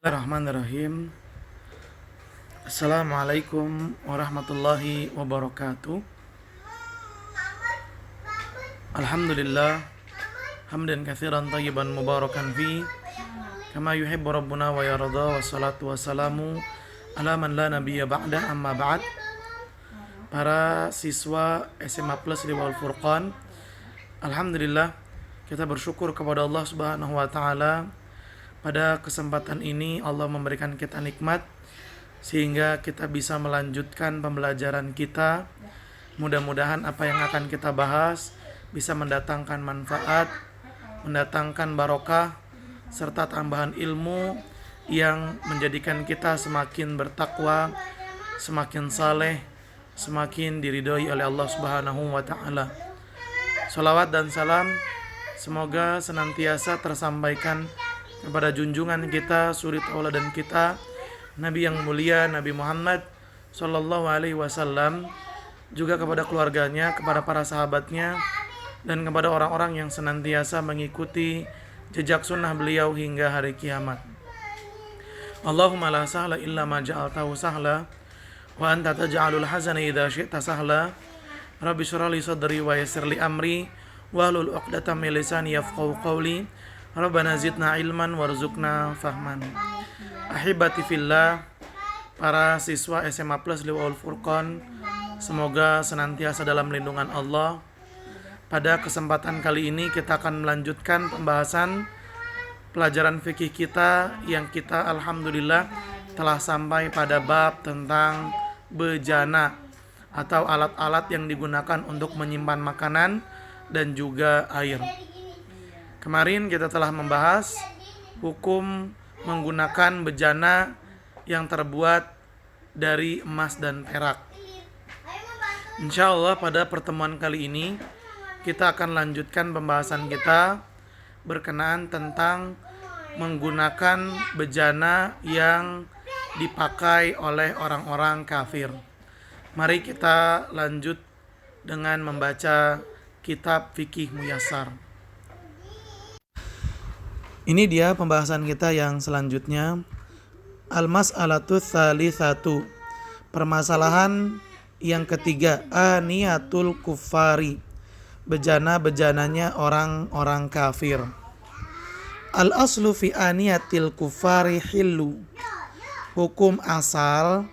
Bismillahirrahmanirrahim. Assalamualaikum warahmatullahi wabarakatuh. Alhamdulillah hamdan katsiran thayyiban mubarakan fi kama yuhibbu rabbuna wa yarda, wassalatu wassalamu ala man la nabiyya ba'da, amma ba'd. Para siswa SMA Plus Liwaul Furqan, alhamdulillah kita bersyukur kepada Allah Subhanahu wa taala. Pada kesempatan ini Allah memberikan kita nikmat sehingga kita bisa melanjutkan pembelajaran kita. Mudah-mudahan apa yang akan kita bahas bisa mendatangkan manfaat, mendatangkan barokah, serta tambahan ilmu yang menjadikan kita semakin bertakwa, semakin saleh, semakin diridhoi oleh Allah Subhanahu wa taala. Shalawat dan salam semoga senantiasa tersampaikan kepada junjungan kita, suri tauladan kita, Nabi yang mulia, Nabi Muhammad sallallahu alaihi wasallam, juga kepada keluarganya, kepada para sahabatnya, dan kepada orang-orang yang senantiasa mengikuti jejak sunnah beliau hingga hari kiamat. Allahumma la sahla illa ma ja'altahu sahla wa anta taj'alul hazana idza syi'ta sahla. Rabbi shrah li sadri wa yassir li amri wahlul 'uqdatam min lisani yafqahu qawli. Rabbana zidna ilman warzuqna fahman. Ahibati fillah, para siswa SMA Plus Liwaul Furqan, semoga senantiasa dalam lindungan Allah. Pada kesempatan kali ini kita akan melanjutkan pembahasan pelajaran fikih kita yang kita alhamdulillah telah sampai pada bab tentang bejana atau alat-alat yang digunakan untuk menyimpan makanan dan juga air. Kemarin kita telah membahas hukum menggunakan bejana yang terbuat dari emas dan perak. Insya Allah pada pertemuan kali ini kita akan lanjutkan pembahasan kita berkenaan tentang menggunakan bejana yang dipakai oleh orang-orang kafir. Mari kita lanjut dengan membaca kitab Fikih Muyassar. Ini dia pembahasan kita yang selanjutnya. Al-mas'alatu tsalitsatu. Permasalahan yang ketiga, aniyatul kuffari. Bejana-bejananya orang-orang kafir. Al-aslu fi aniyatil kuffari hillu. Hukum asal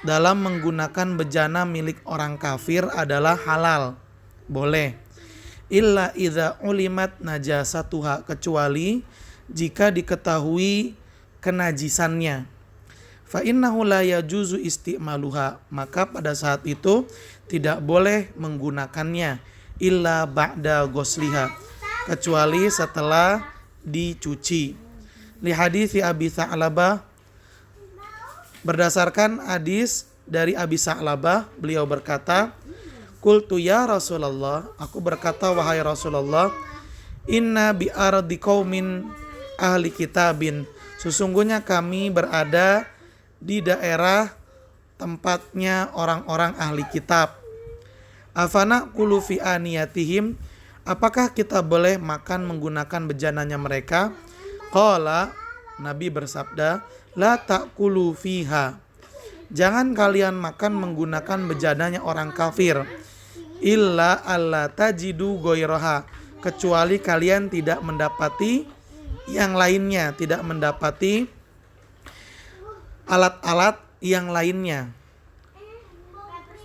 dalam menggunakan bejana milik orang kafir adalah halal, boleh. Illa idza ulimat najasatuha, kecuali jika diketahui kenajisannya. Fa innahu la yajuzu isti'maluha, maka pada saat itu tidak boleh menggunakannya. Illa ba'da ghusliha, kecuali setelah dicuci. Li hadithi Abi Sa'labah, berdasarkan hadis dari Abi Sa'labah, beliau berkata, Qultu ya Rasulullah, aku berkata wahai Rasulullah, inna bi ardi qaumin ahli kitabin, sesungguhnya kami berada di daerah tempatnya orang-orang ahli kitab. Afana qulu fi aniyatihim, apakah kita boleh makan menggunakan bejananya mereka? Qala, Nabi bersabda, la ta'kulu fiha, jangan kalian makan menggunakan bejananya orang kafir. Illa alla tajidu ghairaha, kecuali kalian tidak mendapati yang lainnya, tidak mendapati alat-alat yang lainnya.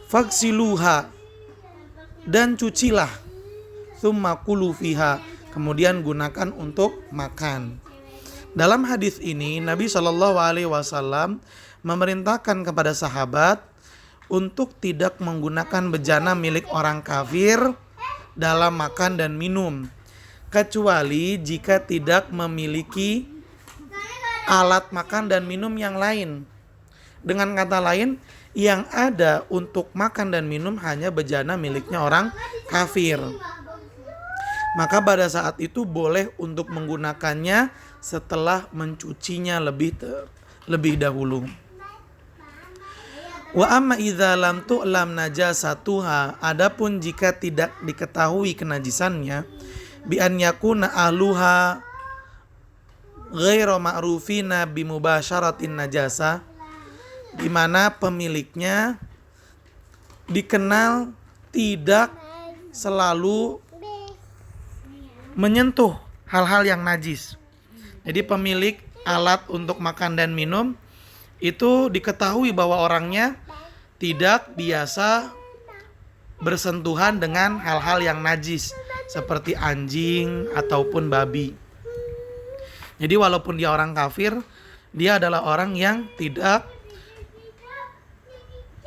Faksiluha, dan cucilah. Tsumma kulu fiha, kemudian gunakan untuk makan. Dalam hadis ini Nabi Shallallahu alaihi wasallam memerintahkan kepada sahabat untuk tidak menggunakan bejana milik orang kafir dalam makan dan minum, kecuali jika tidak memiliki alat makan dan minum yang lain. Dengan kata lain, yang ada untuk makan dan minum hanya bejana miliknya orang kafir. Maka pada saat itu boleh untuk menggunakannya setelah mencucinya lebih dahulu. Wa amma idza lam tu'lam najasatuha, adapun jika tidak diketahui kenajisannya, bi an yakuna ahluha ghairu ma'rufina bimubasyaratin najasa, di mana pemiliknya dikenal tidak selalu menyentuh hal-hal yang najis. Jadi pemilik alat untuk makan dan minum itu diketahui bahwa orangnya tidak biasa bersentuhan dengan hal-hal yang najis seperti anjing ataupun babi. Jadi walaupun dia orang kafir, dia adalah orang yang tidak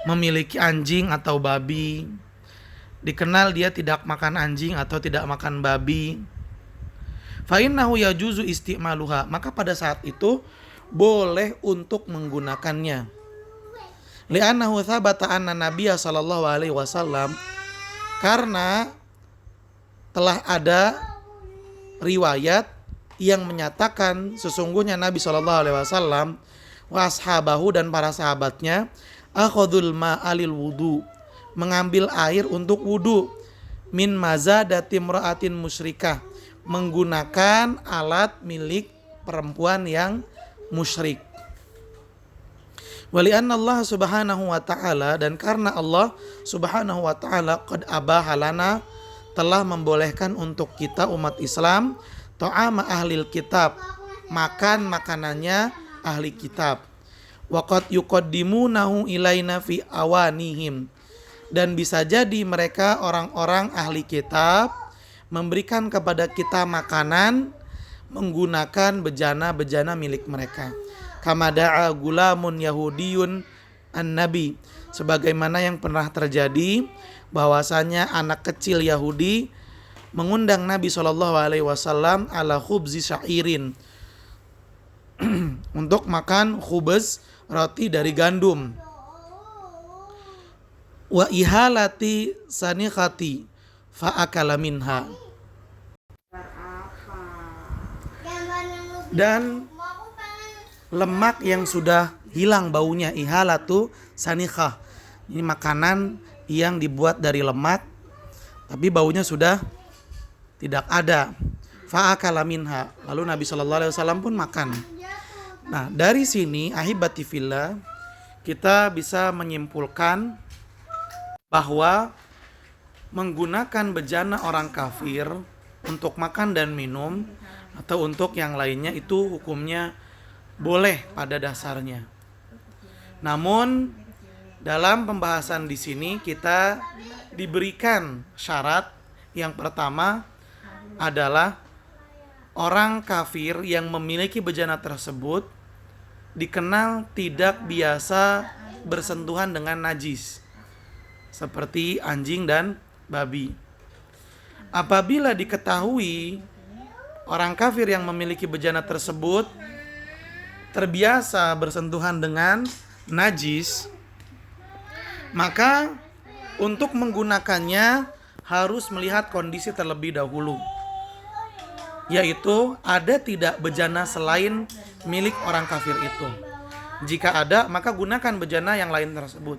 memiliki anjing atau babi. Dikenal dia tidak makan anjing atau tidak makan babi. Fa innahu yajuzu isti'maluha, maka pada saat itu boleh untuk menggunakannya. Li'annahu thabata anna Nabiya sallallahu alaihi wasallam, karena telah ada riwayat yang menyatakan sesungguhnya Nabi sallallahu alaihi wasallam wa ashabahu dan para sahabatnya akhadul ma'alil wudu, mengambil air untuk wudu, min mazadati imra'atin musyrikah, menggunakan alat milik perempuan yang musyrik. Wali'anna Allah subhanahu wa ta'ala, dan karena Allah subhanahu wa ta'ala qad abaha lana, telah membolehkan untuk kita umat Islam ta'ama ahlil kitab, makan makanannya ahli kitab. Wa qad yuqaddimunahu ilaina fi awanihim, dan bisa jadi mereka orang-orang ahli kitab memberikan kepada kita makanan menggunakan bejana-bejana milik mereka. Kama da'a gulamun yahudiyun an-nabi, sebagaimana yang pernah terjadi bahwasanya anak kecil Yahudi mengundang Nabi SAW ala khubzi syairin untuk makan khubz, roti dari gandum, wa ihalati sanikhati fa'akala minha, dan lemak yang sudah hilang baunya. Ihalatu sanikhah, ini makanan yang dibuat dari lemak tapi baunya sudah tidak ada. Fa'akala minha, lalu Nabi SAW pun makan. Nah, dari sini ahibati fillah, kita bisa menyimpulkan bahwa menggunakan bejana orang kafir untuk makan dan minum atau untuk yang lainnya itu hukumnya boleh pada dasarnya. Namun dalam pembahasan di sini kita diberikan syarat. Yang pertama adalah orang kafir yang memiliki bejana tersebut dikenal tidak biasa bersentuhan dengan najis seperti anjing dan babi. Apabila diketahui orang kafir yang memiliki bejana tersebut terbiasa bersentuhan dengan najis, maka untuk menggunakannya harus melihat kondisi terlebih dahulu, yaitu ada tidak bejana selain milik orang kafir itu. Jika ada, maka gunakan bejana yang lain tersebut.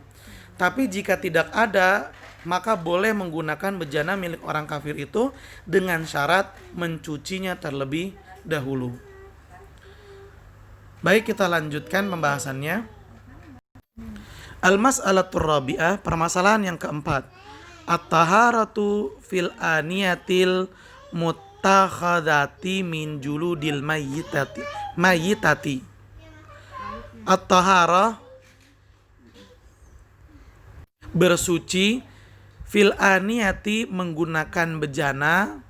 Tapi jika tidak ada, maka boleh menggunakan bejana milik orang kafir itu dengan syarat mencucinya terlebih dahulu. Baik, kita lanjutkan pembahasannya. Al-mas'alatur rabi'ah, permasalahan yang keempat. At-taharatu fil aniyatil muttakhadati min juludil mayyitati. At-taharah, bersuci, fil aniyati, menggunakan bejana,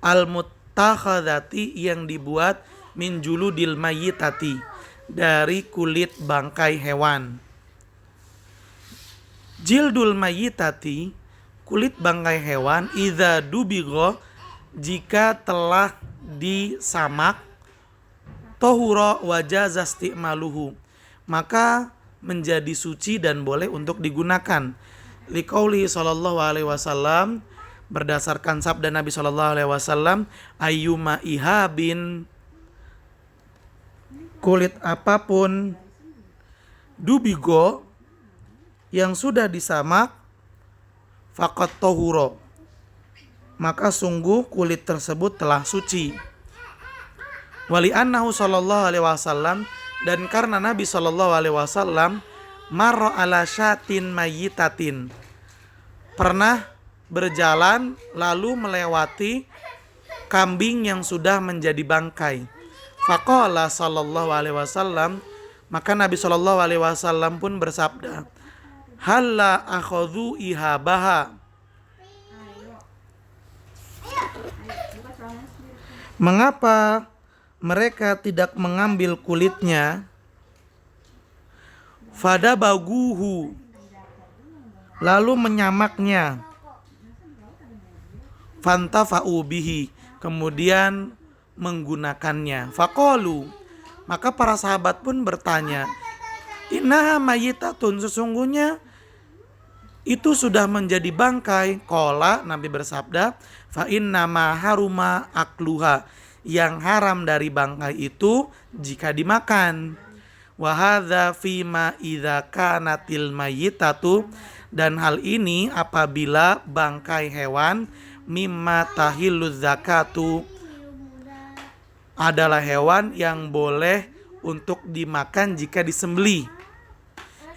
al-muttakhadati, yang dibuat, min juludil mayyitati, dari kulit bangkai hewan. Jildul mayyitati, kulit bangkai hewan, idza dubigho, jika telah disamak, tohura wajaza isti'maluhu, maka menjadi suci dan boleh untuk digunakan. Liqauli sallallahu alaihi wasallam, berdasarkan sabda Nabi sallallahu alaihi wasallam, ayyuma ihabin, kulit apapun, dubigo, yang sudah disamak, faqat tohuro, maka sungguh kulit tersebut telah suci. Wali annahu sallallahu alaihi wasallam, dan karena Nabi sallallahu alaihi wasallam marra ala syatin mayyitatin, pernah berjalan lalu melewati kambing yang sudah menjadi bangkai. Faqala sallallahu alaihi wasallam, maka Nabi sallallahu alaihi wasallam pun bersabda, halla akhadhu ihabaha, mengapa mereka tidak mengambil kulitnya? Fadabaguhu, lalu menyamaknya. Fantafa'u bihi, kemudian menggunakannya. Faqalu, maka para sahabat pun bertanya, innaha mayyitatun, sesungguhnya itu sudah menjadi bangkai. Qala, Nabi bersabda, fa innama haruma akluha, yang haram dari bangkai itu jika dimakan. Wa hadza fima idza kanatil mayyitatu, dan hal ini apabila bangkai hewan mimma tahillu zakatu, adalah hewan yang boleh untuk dimakan jika disembelih,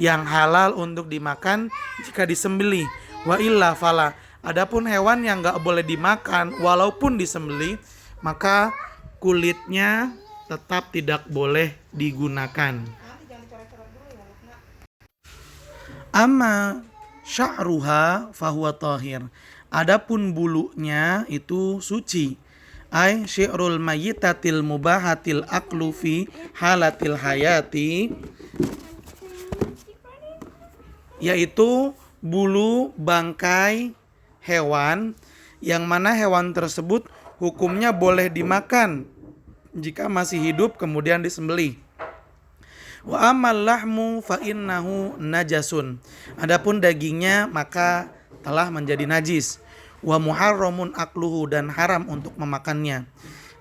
yang halal untuk dimakan jika disembelih. Wa illa fala, adapun hewan yang enggak boleh dimakan walaupun disembelih, maka kulitnya tetap tidak boleh digunakan. Amma sya'ruha fahuwa tahir, adapun bulunya itu suci. Ai syi'rul mayyitatil mubahatil aklu fi halatil hayati, yaitu bulu bangkai hewan yang mana hewan tersebut hukumnya boleh dimakan jika masih hidup kemudian disembelih. Wa amal lahmu fa innahu najasun, adapun dagingnya maka telah menjadi najis. Wa muharramun akluhu, dan haram untuk memakannya.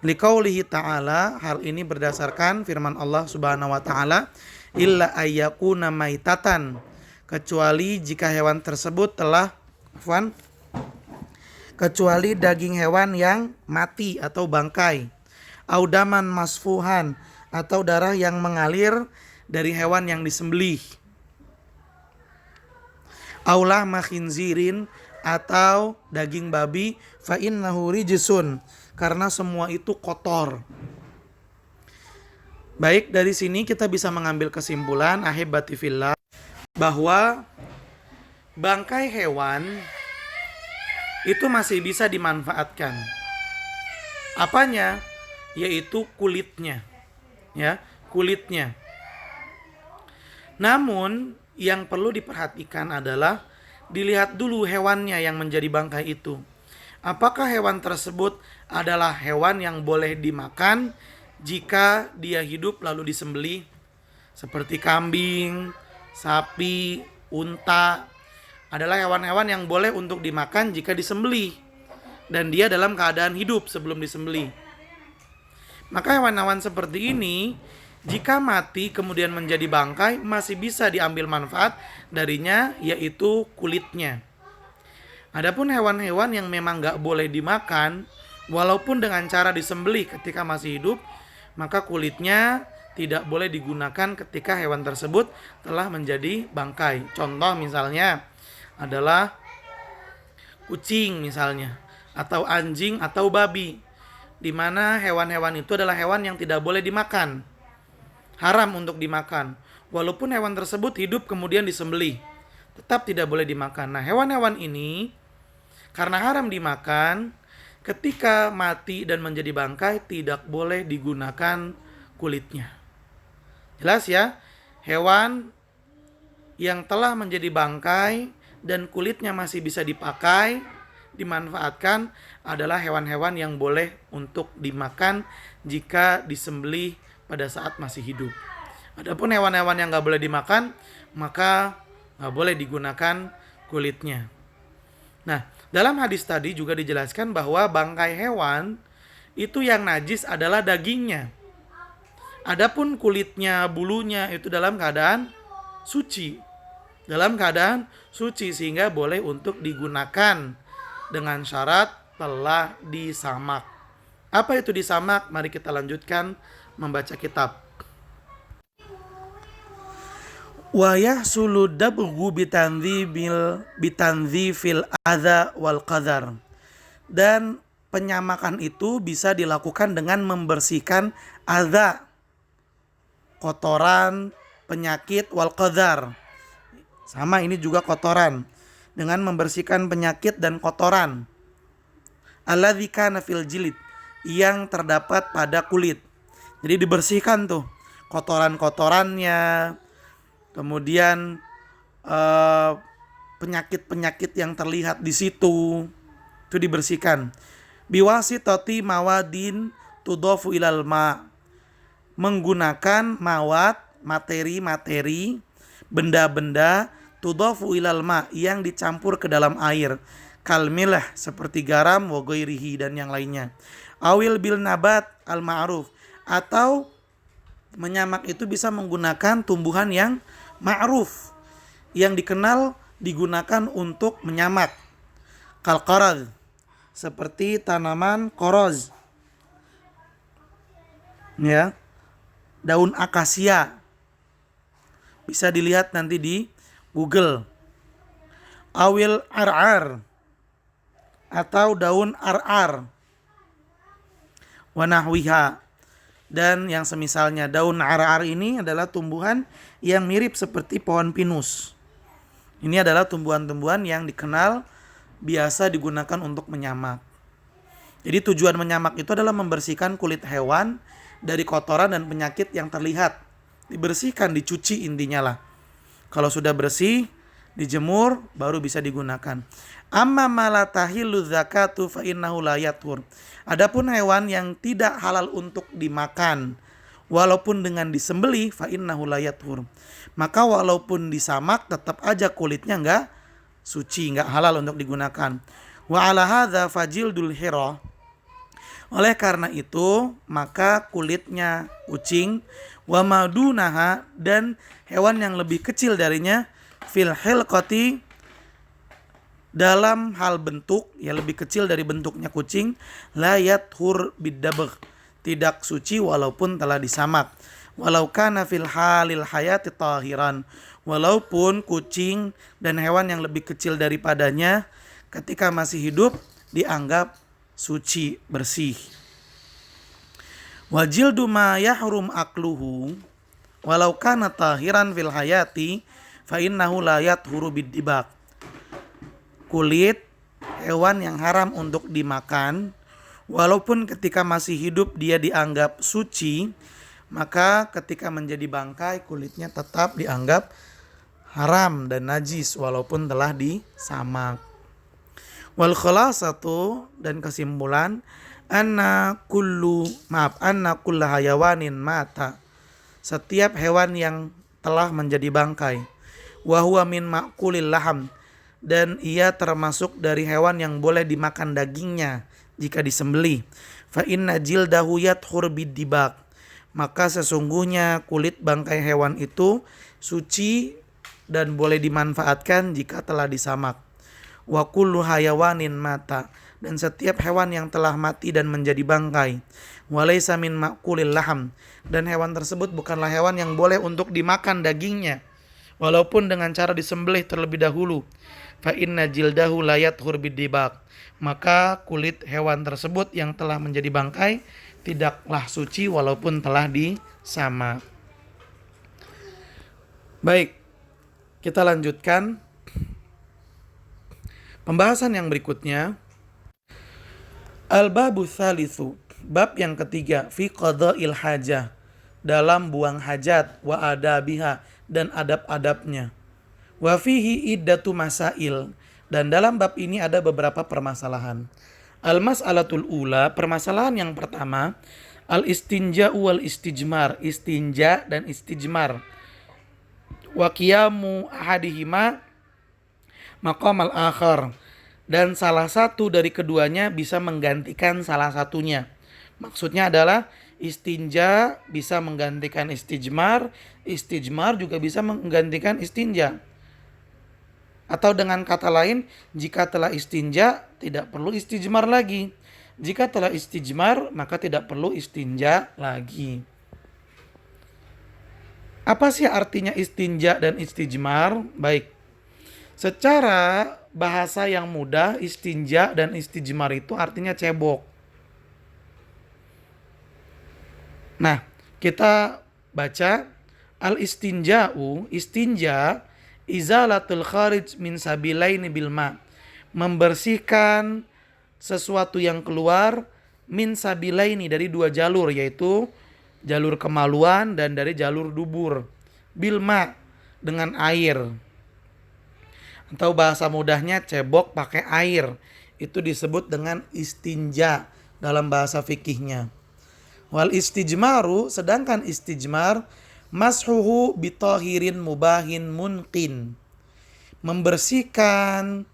Liqaulihi ta'ala, hal ini berdasarkan firman Allah Subhanahu wa taala, illa ayyakuna maitatan, kecuali jika hewan tersebut telah kecuali daging hewan yang mati atau bangkai, audaman masfuhan, atau darah yang mengalir dari hewan yang disembelih, aulah makhinzirin, atau daging babi, fa innahu rijsun, karena semua itu kotor. Baik, dari sini kita bisa mengambil kesimpulan ahibati fillah bahwa bangkai hewan itu masih bisa dimanfaatkan. Apanya? Yaitu kulitnya. Ya, kulitnya. Namun yang perlu diperhatikan adalah dilihat dulu hewannya yang menjadi bangkai itu. Apakah hewan tersebut adalah hewan yang boleh dimakan jika dia hidup lalu disembelih? Seperti kambing, sapi, unta, adalah hewan-hewan yang boleh untuk dimakan jika disembelih dan dia dalam keadaan hidup sebelum disembelih. Maka hewan-hewan seperti ini jika mati kemudian menjadi bangkai masih bisa diambil manfaat darinya, yaitu kulitnya. Adapun hewan-hewan yang memang gak boleh dimakan walaupun dengan cara disembelih ketika masih hidup, maka kulitnya tidak boleh digunakan ketika hewan tersebut telah menjadi bangkai. Contoh misalnya adalah kucing misalnya, atau anjing atau babi, di mana hewan-hewan itu adalah hewan yang tidak boleh dimakan, haram untuk dimakan. Walaupun hewan tersebut hidup kemudian disembelih, tetap tidak boleh dimakan. Nah, hewan-hewan ini karena haram dimakan, ketika mati dan menjadi bangkai tidak boleh digunakan kulitnya. Jelas ya? Hewan yang telah menjadi bangkai dan kulitnya masih bisa dipakai, dimanfaatkan, adalah hewan-hewan yang boleh untuk dimakan jika disembelih pada saat masih hidup. Adapun hewan-hewan yang gak boleh dimakan, maka gak boleh digunakan kulitnya. Nah, dalam hadis tadi juga dijelaskan bahwa bangkai hewan itu yang najis adalah dagingnya. Adapun kulitnya, bulunya itu dalam keadaan suci. Dalam keadaan suci, sehingga boleh untuk digunakan dengan syarat telah disamak. Apa itu disamak? Mari kita lanjutkan membaca kitab. Wa yahsulu dabghu bitanzifil adza wal qadar. Dan penyamakan itu bisa dilakukan dengan membersihkan adza, kotoran, penyakit, wal qadar. Sama, ini juga kotoran. Dengan membersihkan penyakit dan kotoran. Alladzi kana fil jilid, yang terdapat pada kulit. Jadi dibersihkan tuh kotoran-kotorannya, kemudian penyakit-penyakit yang terlihat di situ itu dibersihkan. Biwasitati mawadin tudofu ilal ma, menggunakan mawad, materi-materi, benda-benda, tudofu ilal ma, yang dicampur ke dalam air, kalmilah, seperti garam, wa ghairihi, dan yang lainnya. Awil bil nabat al ma'ruf, atau menyamak itu bisa menggunakan tumbuhan yang ma'ruf, yang dikenal digunakan untuk menyamak. Kal qarad, seperti tanaman koroz, ya, daun akasia, bisa dilihat nanti di Google. Awil ar-ar, atau daun ar-ar, wanahwiha, dan yang semisalnya. Daun ar-ar ini adalah tumbuhan yang mirip seperti pohon pinus. Ini adalah tumbuhan-tumbuhan yang dikenal biasa digunakan untuk menyamak. Jadi tujuan menyamak itu adalah membersihkan kulit hewan dari kotoran dan penyakit yang terlihat. Dibersihkan, dicuci intinya lah. Kalau sudah bersih, dijemur, baru bisa digunakan. Amma malatahillu zakatu fa innahu la yathur. Adapun hewan yang tidak halal untuk dimakan, walaupun dengan disembelih, fa innahu la yathur, maka walaupun disamak tetap aja kulitnya enggak suci, enggak halal untuk digunakan. Wa ala hadza fajildul hira, oleh karena itu maka kulitnya kucing, wa madunaha, dan hewan yang lebih kecil darinya, fil hilqati, dalam hal bentuk, ya lebih kecil dari bentuknya kucing, la yathur bidabgh, tidak suci walaupun telah disamak. Walau kana fil halil hayati tahiran, walaupun kucing dan hewan yang lebih kecil daripadanya ketika masih hidup dianggap suci, bersih. Wajildu ma yahrum akluhu, walau kana tahiran fil hayati fa innahu la yathuru bidibak. Kulit hewan yang haram untuk dimakan, walaupun ketika masih hidup dia dianggap suci, maka ketika menjadi bangkai kulitnya tetap dianggap haram dan najis walaupun telah disamak. Wal khulasatu, dan kesimpulan, anna kullu hayawanin mata, setiap hewan yang telah menjadi bangkai, wa huwa min ma'kulil laham, dan ia termasuk dari hewan yang boleh dimakan dagingnya jika disembelih. Fa inna jildahu yathur bidibak, maka sesungguhnya kulit bangkai hewan itu suci dan boleh dimanfaatkan jika telah disamak. Wa kullu hayawanin mata, dan setiap hewan yang telah mati dan menjadi bangkai, walaysa min ma'kulil laham, dan hewan tersebut bukanlah hewan yang boleh untuk dimakan dagingnya walaupun dengan cara disembelih terlebih dahulu. Fa inna jildahu la yathur bidibak, maka kulit hewan tersebut yang telah menjadi bangkai tidaklah suci walaupun telah disamak. Baik, kita lanjutkan pembahasan yang berikutnya. Al-babu tsalitsu, bab yang ketiga, fi qada'il hajah, dalam buang hajat, wa adabiha, dan adab-adabnya. Wa fihi iddatu masail, dan dalam bab ini ada beberapa permasalahan. Al-mas'alatul ula, permasalahan yang pertama, al-istinja wal istijmar, istinja dan istijmar. Wa qiyamu ahadihima maqamal akhar, dan salah satu dari keduanya bisa menggantikan salah satunya. Maksudnya adalah istinja bisa menggantikan istijmar, istijmar juga bisa menggantikan istinja. Atau dengan kata lain, jika telah istinja tidak perlu istijmar lagi. Jika telah istijmar, maka tidak perlu istinja lagi. Apa sih artinya istinja dan istijmar? Baik, secara bahasa yang mudah, istinja dan istijmar itu artinya cebok. Nah, kita baca al-istinja'u, istinja izalatul kharij min sabilaini bil ma, membersihkan sesuatu yang keluar min sabilaini, dari dua jalur, yaitu jalur kemaluan dan dari jalur dubur, bil ma, dengan air, atau bahasa mudahnya cebok pakai air. Itu disebut dengan istinja dalam bahasa fikihnya. Wal istijmaru, sedangkan istijmar mashuhu bitahirin mubahin munqin, membersihkan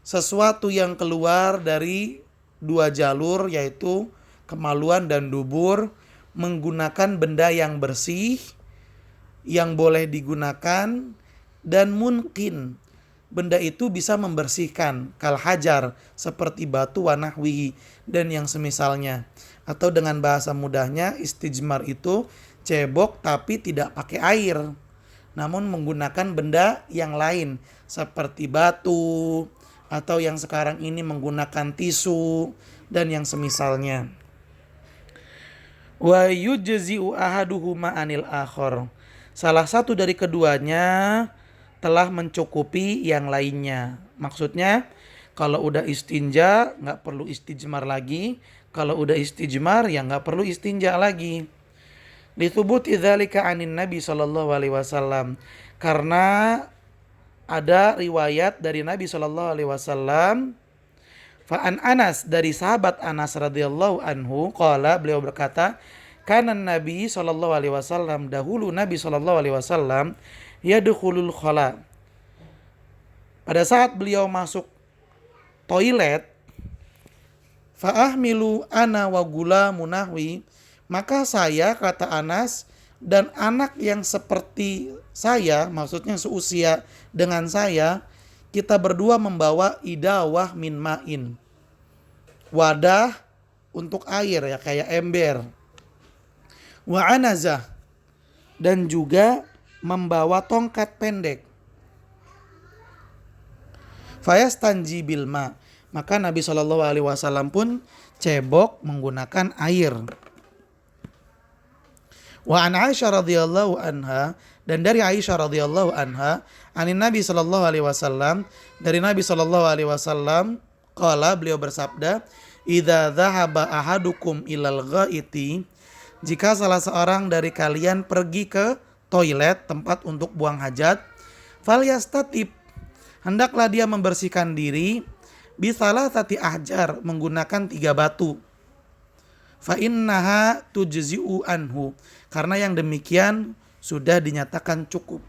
sesuatu yang keluar dari dua jalur, yaitu kemaluan dan dubur, menggunakan benda yang bersih yang boleh digunakan, dan munqin, benda itu bisa membersihkan, kal hajar, seperti batu, wa nahwihi, dan yang semisalnya. Atau dengan bahasa mudahnya, istijmar itu cebok tapi tidak pakai air, namun menggunakan benda yang lain seperti batu, atau yang sekarang ini menggunakan tisu dan yang semisalnya. Wa yujzi'u ahaduhuma anil akhar, salah satu dari keduanya telah mencukupi yang lainnya. Maksudnya kalau udah istinja nggak perlu istijmar lagi, kalau udah istijmar ya nggak perlu istinja lagi. Lithubuti dzalika anin Nabi sallallahu alaihi wasallam, karena ada riwayat dari Nabi sallallahu alaihi wasallam. Fa'an Anas, dari sahabat Anas radhiyallahu anhu, qala, beliau berkata, kana Nabi sallallahu alaihi wasallam, dahulu Nabi sallallahu alaihi wasallam yadkhulul khala, pada saat beliau masuk toilet, fa'ahmilu ana wa gulamun nahwi, maka saya, kata Anas, dan anak yang seperti saya, maksudnya seusia dengan saya, kita berdua membawa idawah min ma'in, wadah untuk air, ya kayak ember, wa anazah, dan juga membawa tongkat pendek. Fayastanji bil ma, maka Nabi Shallallahu alaihi wasallam pun cebok menggunakan air. Wa an Aisyah radhiyallahu anha, dan dari Aisyah radhiyallahu anha, anin Nabi Shallallahu alaihi wasallam, dari Nabi Shallallahu alaihi wasallam, qala, beliau bersabda, idza dhahaba ahadukum ilal ghaiti, jika salah seorang dari kalian pergi ke toilet, tempat untuk buang hajat, falyastatib, hendaklah dia membersihkan diri, bisalah tati ahjar, menggunakan 3 batu, fa innaha tujzi'u anhu, karena yang demikian sudah dinyatakan cukup.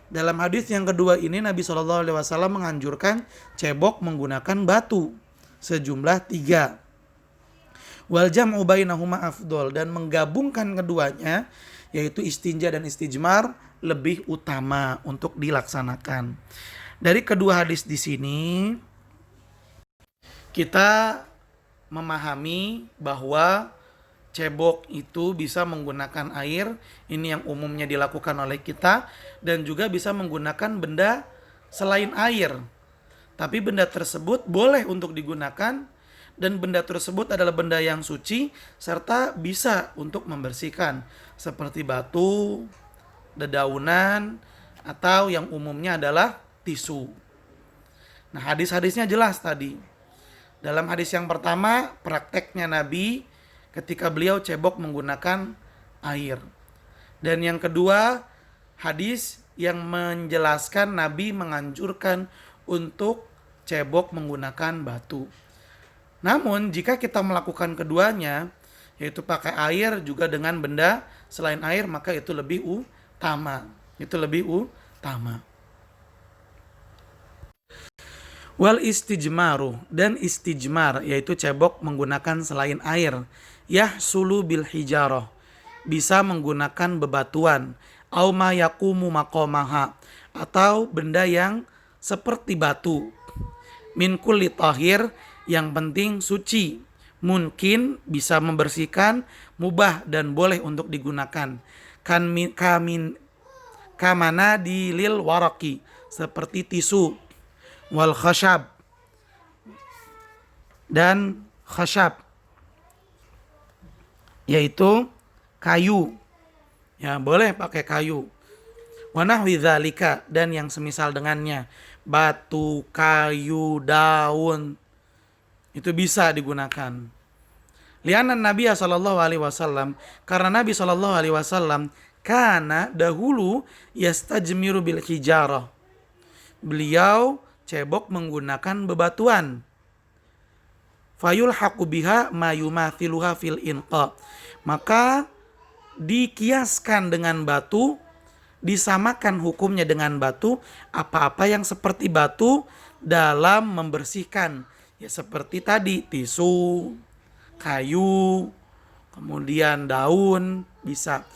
Dalam hadis yang kedua ini Nabi SAW menganjurkan cebok menggunakan batu sejumlah 3. Wal jam'u bainahuma afdol, dan menggabungkan keduanya, yaitu istinja dan istijmar, lebih utama untuk dilaksanakan. Dari kedua hadis di sini kita memahami bahwa cebok itu bisa menggunakan air, ini yang umumnya dilakukan oleh kita, dan juga bisa menggunakan benda selain air. Tapi benda tersebut boleh untuk digunakan, dan benda tersebut adalah benda yang suci serta bisa untuk membersihkan, seperti batu, dedaunan, atau yang umumnya adalah tisu. Nah, hadis-hadisnya jelas tadi. Dalam hadis yang pertama, prakteknya Nabi ketika beliau cebok menggunakan air. Dan yang kedua, hadis yang menjelaskan Nabi menganjurkan untuk cebok menggunakan batu. Namun jika kita melakukan keduanya, yaitu pakai air juga dengan benda selain air, maka itu lebih utama. Wal istijmaru, dan istijmar, yaitu cebok menggunakan selain air, yahsulu bil hijarah, bisa menggunakan bebatuan, au ma yaqumu maqamaha, atau benda yang seperti batu, min kulli tahir, yang penting suci, mungkin bisa membersihkan, mubah dan boleh untuk digunakan. Kamana di lil waraki, seperti tisu, wal khashab dan khashab, yaitu kayu. Ya, boleh pakai kayu. Wa nahwi dzalika, dan yang semisal dengannya, batu, kayu, daun, itu bisa digunakan. Li'anna Nabi sallallahu alaihi wasallam, karena Nabi sallallahu alaihi wasallam kana dahulu yastajmiru bil hijarah. Beliau cebok menggunakan bebatuan. Fayulhaqu biha ma yumathiluha fil inqa. Maka dikiaskan dengan batu, disamakan hukumnya dengan batu, apa-apa yang seperti batu dalam membersihkan. Ya seperti tadi, tisu, kayu, kemudian daun, bisa.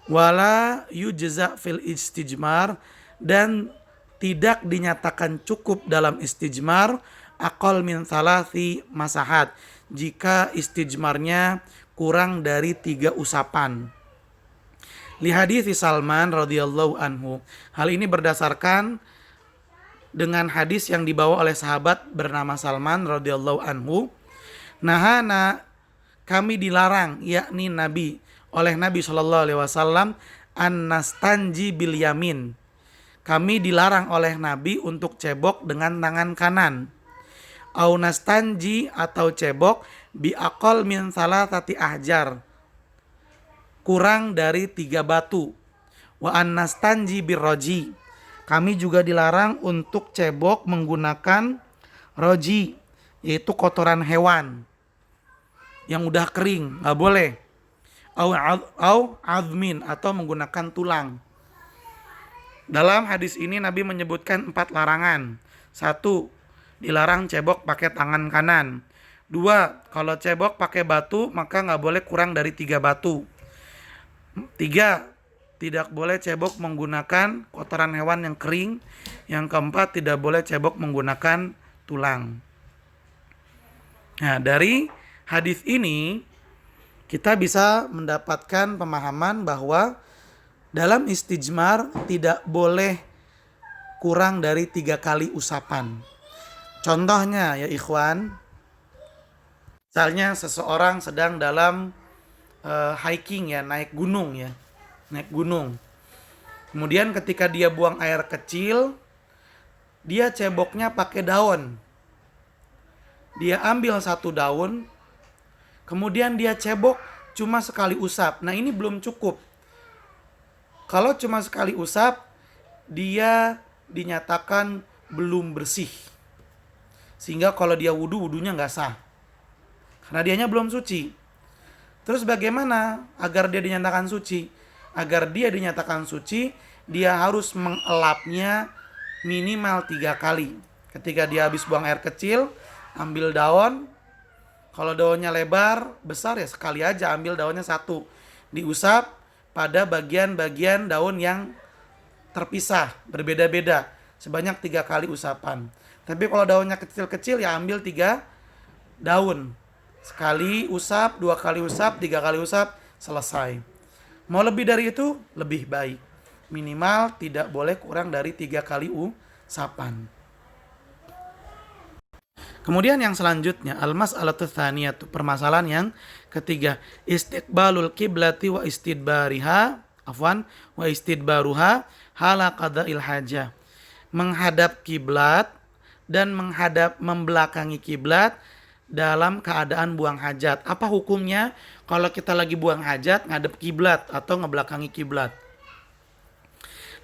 Wala yujza fil istijmar, dan tidak dinyatakan cukup dalam istijmar aqal min thalathi masahat, jika istijmarnya kurang dari 3 usapan. Li hadits Salman radhiyallahu anhu. Hal ini berdasarkan dengan hadis yang dibawa oleh sahabat bernama Salman radhiyallahu anhu. Nahana, kami dilarang, yakni Nabi, oleh Nabi sallallahu alaihi wasallam, an nastanji bil yamin. Kami dilarang oleh Nabi untuk cebok dengan tangan kanan. Au nastanji, atau cebok bi aqal min salatati ahjar, kurang dari 3 batu. Wa an nastanji bir roji. Kami juga dilarang untuk cebok menggunakan roji, yaitu kotoran hewan yang udah kering, nggak boleh. Au azmin, atau menggunakan tulang. Dalam hadis ini Nabi menyebutkan 4 larangan. 1, dilarang cebok pakai tangan kanan. 2, kalau cebok pakai batu maka nggak boleh kurang dari 3 batu. 3, tidak boleh cebok menggunakan kotoran hewan yang kering. Yang 4, tidak boleh cebok menggunakan tulang. Nah, dari hadis ini kita bisa mendapatkan pemahaman bahwa dalam istijmar tidak boleh kurang dari 3 kali usapan. Contohnya ya ikhwan, misalnya seseorang sedang dalam hiking, ya, naik gunung. Kemudian ketika dia buang air kecil, dia ceboknya pakai daun. Dia ambil 1 daun, kemudian dia cebok cuma sekali usap. Nah, ini belum cukup. Kalau cuma sekali usap, dia dinyatakan belum bersih. Sehingga kalau dia wudunya nggak sah. Karena dianya belum suci. Terus bagaimana agar dia dinyatakan suci? Agar dia dinyatakan suci, dia harus mengelapnya minimal 3 kali. Ketika dia habis buang air kecil, ambil daun. Kalau daunnya lebar, besar, ya sekali aja ambil daunnya 1. Diusap pada bagian-bagian daun yang terpisah, berbeda-beda. Sebanyak 3 kali usapan. Tapi kalau daunnya kecil-kecil, ya ambil 3 daun. Sekali usap, 2 kali usap, 3 kali usap, selesai. Mau lebih dari itu, lebih baik. Minimal tidak boleh kurang dari 3 kali usapan. Kemudian yang selanjutnya, al-mas'alatu tsaniyah, permasalahan yang ketiga, istiqbalul qiblati wa istidbaruha hala qada'il hajah. Menghadap kiblat dan membelakangi kiblat dalam keadaan buang hajat. Apa hukumnya kalau kita lagi buang hajat ngadep kiblat atau ngebelakangi kiblat?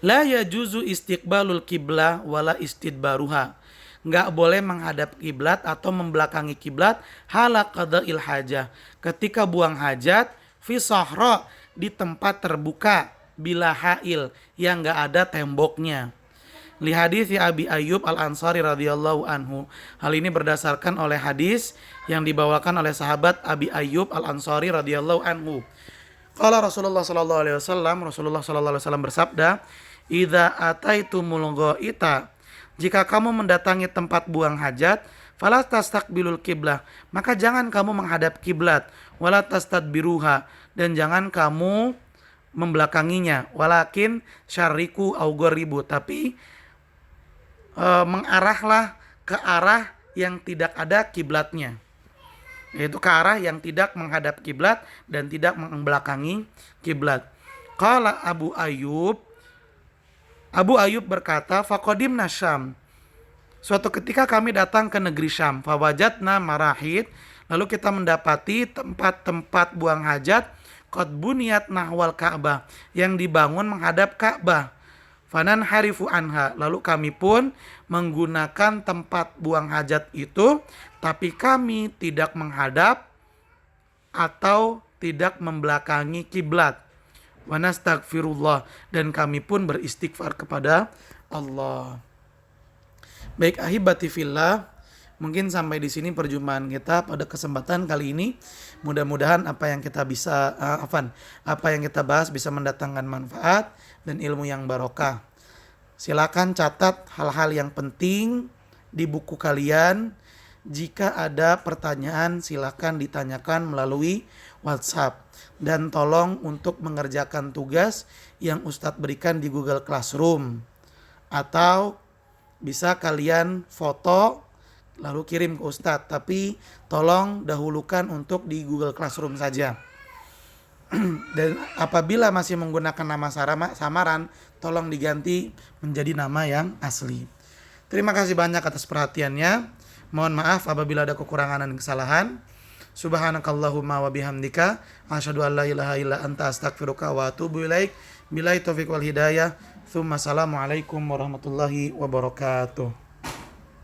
La yajuzu istiqbalul qiblah wala istidbaruha. Enggak boleh menghadap kiblat atau membelakangi kiblat hala qada'il hajah, ketika buang hajat fi sahra, di tempat terbuka, bila hail, yang enggak ada temboknya. Li hadits Abi Ayyub Al-Ansari radhiyallahu anhu. Hal ini berdasarkan oleh hadis yang dibawakan oleh sahabat Abi Ayyub Al-Ansari radhiyallahu anhu. Qala Rasulullah sallallahu alaihi wasallam bersabda, "Idza ataitumul ghaita," jika kamu mendatangi tempat buang hajat, Fala tastaqbilul qiblah, maka jangan kamu menghadap kiblat, wala tastadbiruha, dan jangan kamu membelakanginya, walakin syariku au gharibu, tapi mengarahlah ke arah yang tidak ada kiblatnya, yaitu ke arah yang tidak menghadap kiblat dan tidak membelakangi kiblat. Qala Abu Ayyub berkata, faqadimna Syam, suatu ketika kami datang ke negeri Syam, fawajadna marahid, lalu kita mendapati tempat-tempat buang hajat, qad buniyat nahwal Ka'bah, yang dibangun menghadap Ka'bah. Fanan harifu anha, lalu kami pun menggunakan tempat buang hajat itu, tapi kami tidak menghadap atau tidak membelakangi kiblat. Wa nastaghfirullah, dan kami pun beristighfar kepada Allah. Baik ahibati fillah, mungkin sampai di sini perjumpaan kita pada kesempatan kali ini. Mudah-mudahan apa yang kita bahas bisa mendatangkan manfaat dan ilmu yang barokah. Silakan catat hal-hal yang penting di buku kalian. Jika ada pertanyaan silakan ditanyakan melalui WhatsApp. Dan tolong untuk mengerjakan tugas yang Ustadz berikan di Google Classroom. Atau bisa kalian foto lalu kirim ke Ustadz. Tapi tolong dahulukan untuk di Google Classroom saja. Dan apabila masih menggunakan nama samaran, tolong diganti menjadi nama yang asli. Terima kasih banyak atas perhatiannya. Mohon maaf apabila ada kekurangan dan kesalahan. Subhanakallahumma wa bihamdika asyhadu an la ilaha illa anta astaghfiruka wa atubu ilaik. Billahi taufiq wal hidayah. Tsumma assalamualaikum warahmatullahi wabarakatuh.